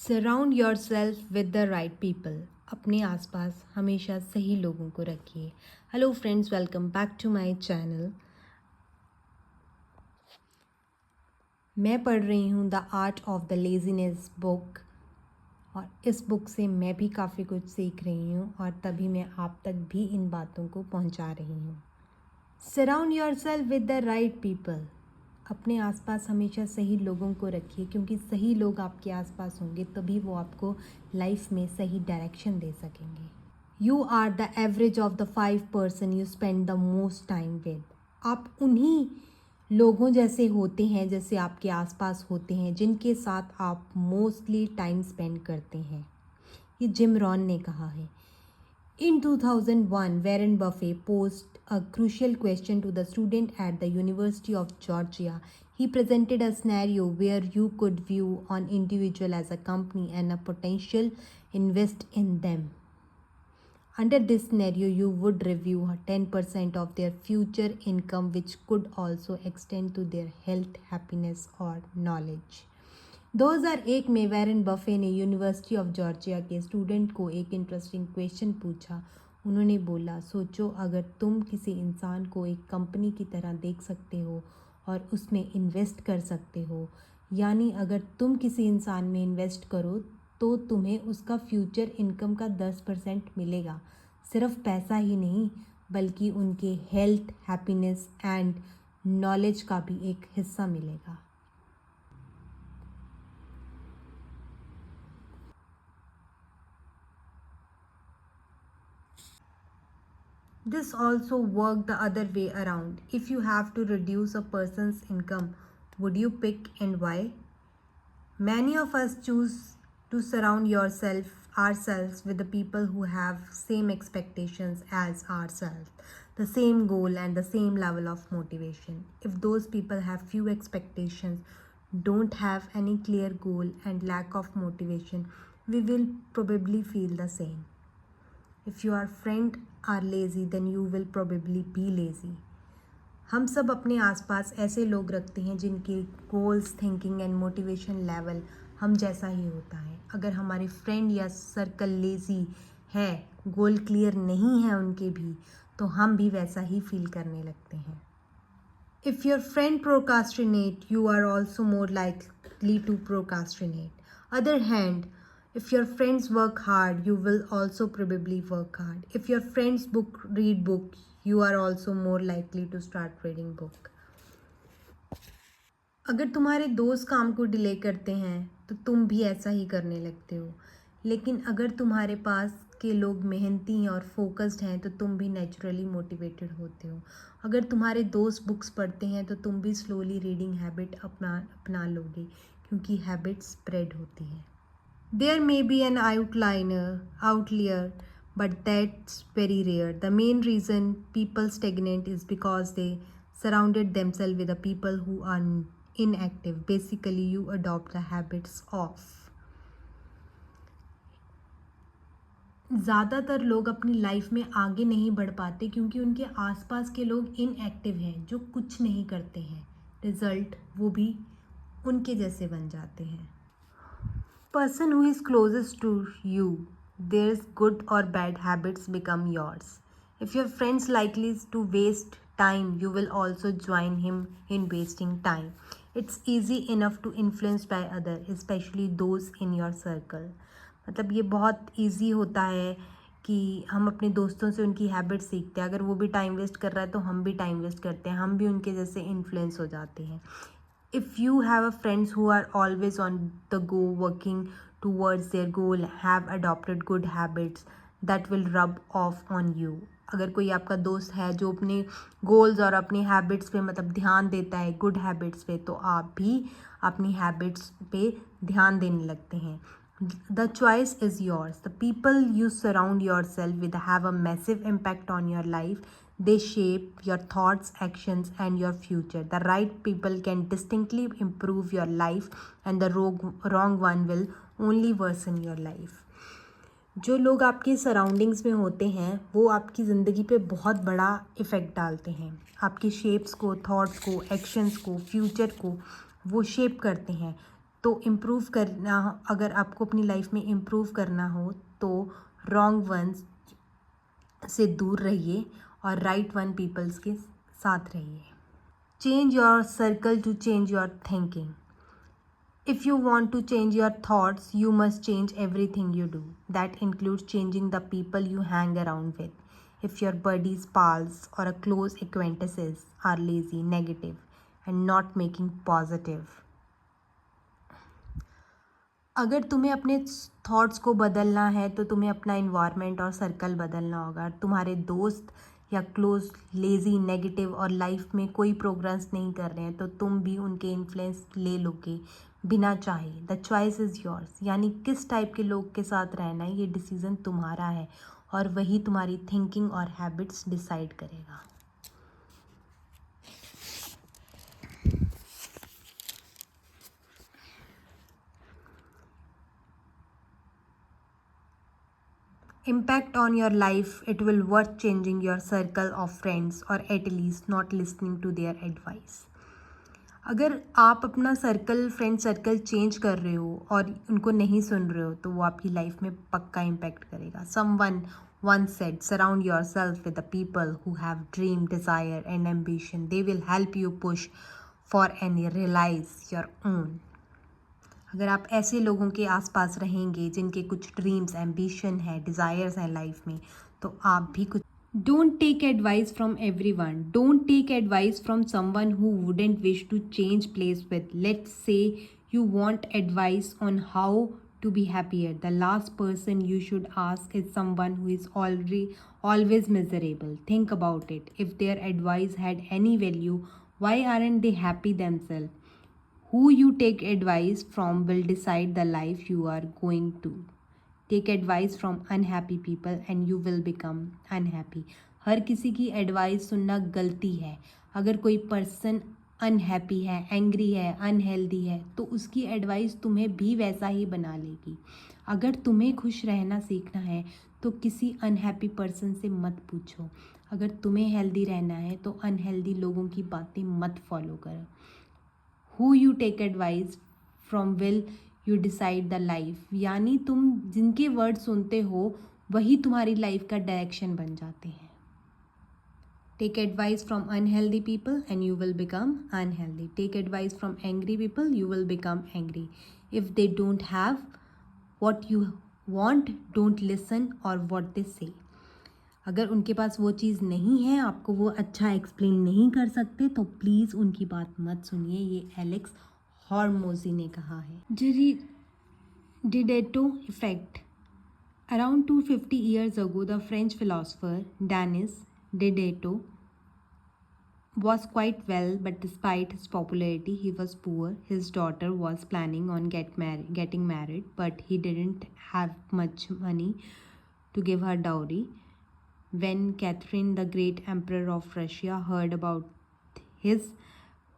Surround yourself with the right people. अपने आसपास हमेशा सही लोगों को रखिए। Hello friends, welcome back to my channel. मैं पढ़ रही हूँ the art of the laziness book और इस बुक से मैं भी काफ़ी कुछ सीख रही हूँ और तभी मैं आप तक भी इन बातों को पहुँचा रही हूँ। Surround yourself with the right people. अपने आसपास हमेशा सही लोगों को रखिए, क्योंकि सही लोग आपके आसपास होंगे तभी वो आपको लाइफ में सही डायरेक्शन दे सकेंगे। You are the average of the 5 person you spend the most time with. आप उन्हीं लोगों जैसे होते हैं जैसे आपके आसपास होते हैं जिनके साथ आप मोस्टली टाइम स्पेंड करते हैं। ये जिम रॉन ने कहा है। In 2001, Warren Buffett posed a crucial question to the student at the University of Georgia. He presented a scenario where you could view an individual as a company and a potential invest in them. Under this scenario, you would review 10% of their future income, which could also extend to their health, happiness or knowledge. 2001 में Warren buffet ने university of Georgia के student को एक interesting question पूछा। उन्होंने बोला, सोचो अगर तुम किसी इंसान को एक कंपनी की तरह देख सकते हो और उसमें इन्वेस्ट कर सकते हो, यानी अगर तुम किसी इंसान में इन्वेस्ट करो तो तुम्हें उसका फ्यूचर इनकम का 10% मिलेगा। सिर्फ पैसा ही नहीं बल्कि उनके हेल्थ, हैप्पीनेस एंड नॉलेज का भी एक हिस्सा मिलेगा। This also worked the other way around. If you have to reduce a person's income, would you pick and why? Many of us choose to surround ourselves with the people who have same expectations as ourselves, the same goal and the same level of motivation. If those people have few expectations, don't have any clear goal and lack of motivation, we will probably feel the same. If your friend are lazy, then you will probably be lazy. हम सब अपने आसपास ऐसे लोग रखते हैं जिनके goals, thinking and motivation level हम जैसा ही होता है। अगर हमारे फ्रेंड या सर्कल लेज़ी है, गोल क्लियर नहीं है उनके भी, तो हम भी वैसा ही फील करने लगते हैं। If your friend procrastinate, you are also more likely to procrastinate. Other hand, if your friends work hard, you will also probably work hard. If your friends read book, you are also more likely to start reading book. अगर तुम्हारे दोस्त काम को delay करते हैं तो तुम भी ऐसा ही करने लगते हो, लेकिन अगर तुम्हारे पास के लोग मेहनती और फोकस्ड हैं तो तुम भी नेचुरली मोटिवेटेड होते हो। अगर तुम्हारे दोस्त बुक्स पढ़ते हैं तो तुम भी स्लोली रीडिंग हैबिट अपना लोगे, क्योंकि हैबिट स्प्रेड होती है। There may be an outlier, but that's very rare. The main reason people stagnate is because they surrounded themselves with the people who are inactive. Basically, you adopt the habits of. ज़्यादातर लोग अपनी life में आगे नहीं बढ़ पाते क्योंकि उनके आसपास के लोग इनएक्टिव हैं, जो कुछ नहीं करते हैं। रिजल्ट वो भी उनके जैसे बन जाते हैं। Person who is closest to you, their good or bad habits become yours. If your friend's likely to waste time, you will also join him in wasting time. It's easy enough to influence by others, especially those in your circle. मतलब ये बहुत easy होता है कि हम अपने दोस्तों से उनकी हैबिट सीखते हैं। अगर वो भी टाइम वेस्ट कर रहा है तो हम भी टाइम वेस्ट करते हैं, हम भी उनके जैसे इन्फ्लुएंस हो जाते हैं। If you have a friends who are always on the go, working towards their goal, have adopted good habits that will rub off on you. अगर कोई आपका दोस्त है जो अपने गोल्स और अपनी हैबिट्स पे मतलब ध्यान देता है, गुड हैबिट्स पे, तो आप भी अपनी हैबिट्स पे ध्यान देने लगते हैं। The choice is yours. The people you surround yourself with have a massive impact on your life. They shape your thoughts, actions, and your future. The right people can distinctly improve your life, and the wrong one will only worsen your life. जो लोग आपके surroundings में होते हैं वो आपकी ज़िंदगी पे बहुत बड़ा इफ़ेक्ट डालते हैं। आपके शेप्स को, थॉट्स को, एक्शंस को, फ्यूचर को वो शेप करते हैं। तो इम्प्रूव करना, अगर आपको अपनी लाइफ में इम्प्रूव करना हो तो रॉन्ग वंस से दूर रहिए और राइट वन पीपल्स के साथ रहिए. Change your circle to change your thinking. If you want to change your thoughts, you must change everything you do. That includes changing the people you hang around with. If your buddies, pals, or a close acquaintances are lazy, negative, and not making positive. अगर तुम्हें अपने thoughts को बदलना है तो तुम्हें अपना environment और सर्कल बदलना होगा. तुम्हारे दोस्त या क्लोज लेज़ी, नेगेटिव और लाइफ में कोई प्रोग्रेस नहीं कर रहे हैं तो तुम भी उनके इन्फ्लुएंस ले लोगे बिना चाहे. The choice is yours. यानी किस टाइप के लोग के साथ रहना है ये डिसीज़न तुम्हारा है और वही तुम्हारी थिंकिंग और हैबिट्स डिसाइड करेगा. Impact on your life, it will worth changing your circle of friends or at least not listening to their advice. अगर आप अपना फ्रेंड सर्कल चेंज कर रहे हो और उनको नहीं सुन रहे हो तो वो आपकी लाइफ में पक्का इम्पैक्ट करेगा. Someone once said, surround yourself with the people who have dream, desire and ambition. They will help you push for and realize your own. अगर आप ऐसे लोगों के आसपास रहेंगे जिनके कुछ ड्रीम्स, एम्बिशन है, डिज़ायर्स हैं लाइफ में, तो आप भी कुछ. Don't take advice from everyone. Don't take advice from someone who wouldn't wish to change place with. Let's say you want advice on how to be happier. The last person you should ask is someone who is always miserable. Think about it. If their advice had any value, why aren't they happy themselves? Who you take advice from will decide the life you are going to. Take advice from unhappy people and you will become unhappy. हर किसी की advice सुनना गलती है. अगर कोई person unhappy है, angry है, unhealthy है तो उसकी एडवाइस तुम्हें भी वैसा ही बना लेगी. अगर तुम्हें खुश रहना सीखना है तो किसी अनहैप्पी पर्सन से मत पूछो. अगर तुम्हें हेल्दी रहना है तो अनहेल्दी लोगों की बातें मत फॉलो करो. Who you take advice from will you decide the life. यानी तुम जिनके वर्ड सुनते हो वही तुम्हारी लाइफ का डायरेक्शन बन जाते हैं. Take advice from unhealthy people and you will become unhealthy. Take advice from angry people, you will become angry. If they don't have what you want, don't listen or what they say. अगर उनके पास वो चीज़ नहीं है, आपको वो अच्छा explain नहीं कर सकते तो प्लीज़ उनकी बात मत सुनिए. ये एलेक्स हॉर्मोजी ने कहा है. डिडेटो effect. Around 250 years ago, the French philosopher Denis Diderot was quite well, but despite his popularity, he was poor. His daughter was planning on getting married, but he didn't have much money to give her dowry. When Catherine, the great emperor of Russia, heard about his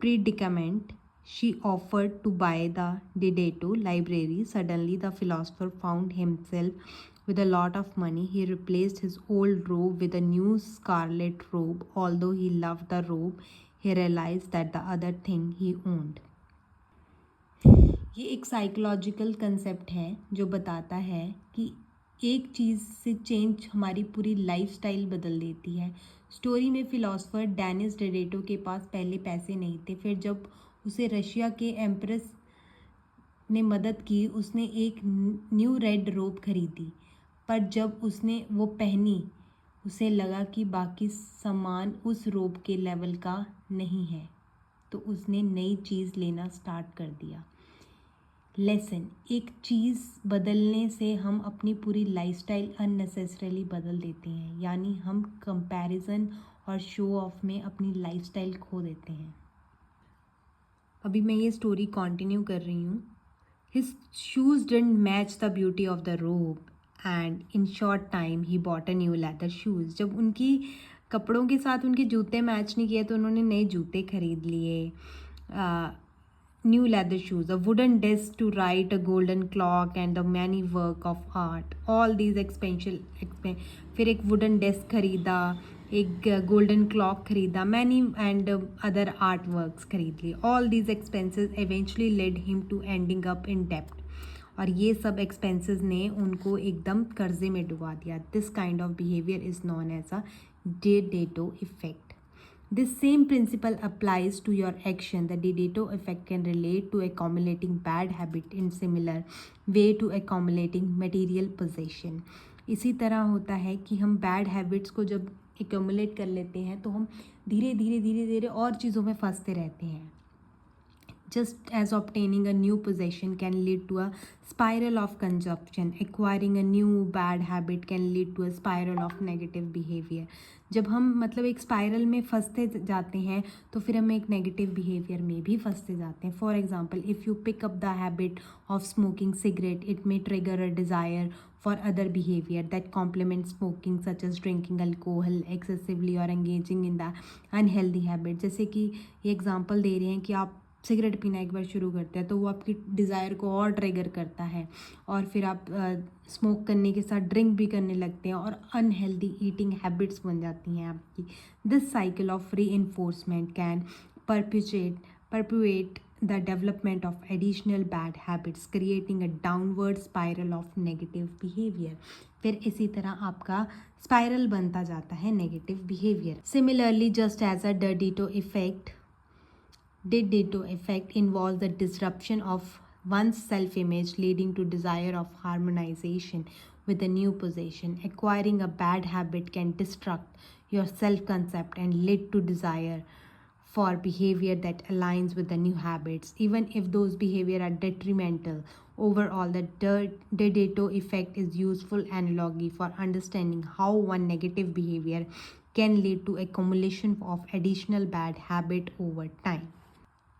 predicament, she offered to buy the Diderot library. Suddenly, the philosopher found himself with a lot of money. He replaced his old robe with a new scarlet robe. Although he loved the robe, he realized that the other thing he owned. ये एक psychological concept है जो बताता है कि एक चीज़ से change हमारी पूरी लाइफस्टाइल बदल देती है. स्टोरी में फिलोसोफर डेनिस डिडेटो के पास पहले पैसे नहीं थे. फिर जब उसे रशिया के एम्प्रेस ने मदद की, उसने एक न्यू रेड रोब खरीदी. पर जब उसने वो पहनी उसे लगा कि बाकी सामान उस रोब के लेवल का नहीं है, तो उसने नई चीज़ लेना स्टार्ट कर दिया. लेसन. एक चीज़ बदलने से हम अपनी पूरी लाइफस्टाइल अननेसेसरीली बदल देते हैं. यानी हम कंपैरिजन और शो ऑफ में अपनी लाइफस्टाइल खो देते हैं. अभी मैं ये स्टोरी कंटिन्यू कर रही हूँ. His shoes didn't match the beauty of the रोब and in short time he bought a new leather shoes. जब उनकी कपड़ों के साथ उनके जूते मैच नहीं किए तो उन्होंने नए जूते खरीद लिए. New leather shoes, a wooden desk to write, a golden clock and the many work of art. All these फिर एक wooden desk खरीदा, एक गोल्डन क्लॉक खरीदा, many and other art works खरीद लिए. All these expenses eventually led him to ending up in डेप्ट. और ये सब एक्सपेंसेस ने उनको एकदम कर्जे में डुबा दिया. This kind of behaviour is known as a डेडेटो effect. This same principle applies to your action. The Pareto effect can relate to accumulating bad habit in similar way to accumulating material possession. इसी तरह होता है कि हम bad habits को जब accumulate कर लेते हैं तो हम धीरे धीरे धीरे धीरे और चीज़ों में फंसते रहते हैं. Just as obtaining a new possession can lead to a spiral of consumption, acquiring a new bad habit can lead to a spiral of negative behavior. जब हम मतलब एक स्पायरल में फंसते जाते हैं तो फिर हम एक नेगेटिव बिहेवियर में भी फंसते जाते हैं. For example, if you pick up the habit of smoking cigarette, it may trigger a desire for other behavior that complements smoking, such as drinking alcohol excessively or engaging in the unhealthy habit. जैसे कि ये example दे रहे हैं कि आप cigarette पीना एक बार शुरू करते हैं तो वो आपकी डिज़ायर को और ट्रिगर करता है और फिर आप स्मोक करने के साथ ड्रिंक भी करने लगते हैं और अनहेल्दी ईटिंग हैबिट्स बन जाती हैं आपकी. दिस साइकिल ऑफ री enforcement can perpetuate the development of additional bad habits, creating a downward spiral of negative behavior. फिर इसी तरह आपका स्पाइरल बनता जाता है negative behaviour. Similarly, just as a Pareto effect involves the disruption of one's self-image, leading to desire of harmonization with a new possession. Acquiring a bad habit can destruct your self-concept and lead to desire for behavior that aligns with the new habits, even if those behavior are detrimental. Overall, the Pareto effect is useful analogy for understanding how one negative behavior can lead to accumulation of additional bad habit over time.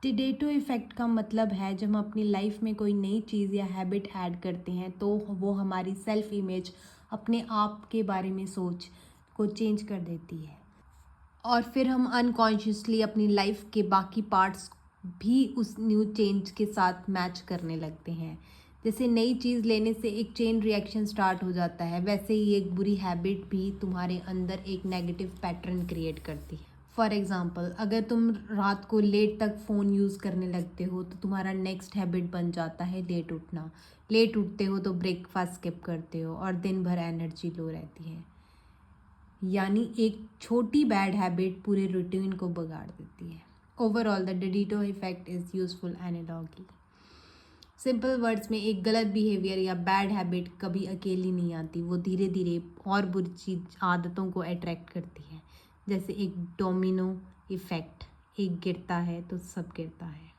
टिडेटो effect का मतलब है जब हम अपनी life में कोई नई चीज़ या हैबिट ऐड करते हैं तो वो हमारी सेल्फ इमेज, अपने आप के बारे में सोच को चेंज कर देती है और फिर हम अनकॉन्शियसली अपनी लाइफ के बाकी पार्ट्स भी उस न्यू चेंज के साथ मैच करने लगते हैं. जैसे नई चीज़ लेने से एक चेन रिएक्शन स्टार्ट हो जाता है, वैसे ही एक बुरी हैबिट भी तुम्हारे अंदर एक नेगेटिव पैटर्न क्रिएट करती है. फॉर एग्ज़ाम्पल, अगर तुम रात को लेट तक फ़ोन यूज़ करने लगते हो तो तुम्हारा नेक्स्ट हैबिट बन जाता है लेट उठना. लेट उठते हो तो ब्रेकफास्ट स्किप करते हो और दिन भर एनर्जी लो रहती है. यानी एक छोटी बैड हैबिट पूरे रूटीन को बिगाड़ देती है. Overall, the Pareto effect is useful analogy. Simple words में, एक गलत बिहेवियर या बैड हैबिट कभी अकेली नहीं आती, वो धीरे धीरे और बुरी चीज आदतों को अट्रैक्ट करती है. जैसे एक डोमिनो इफेक्ट, एक गिरता है तो सब गिरता है.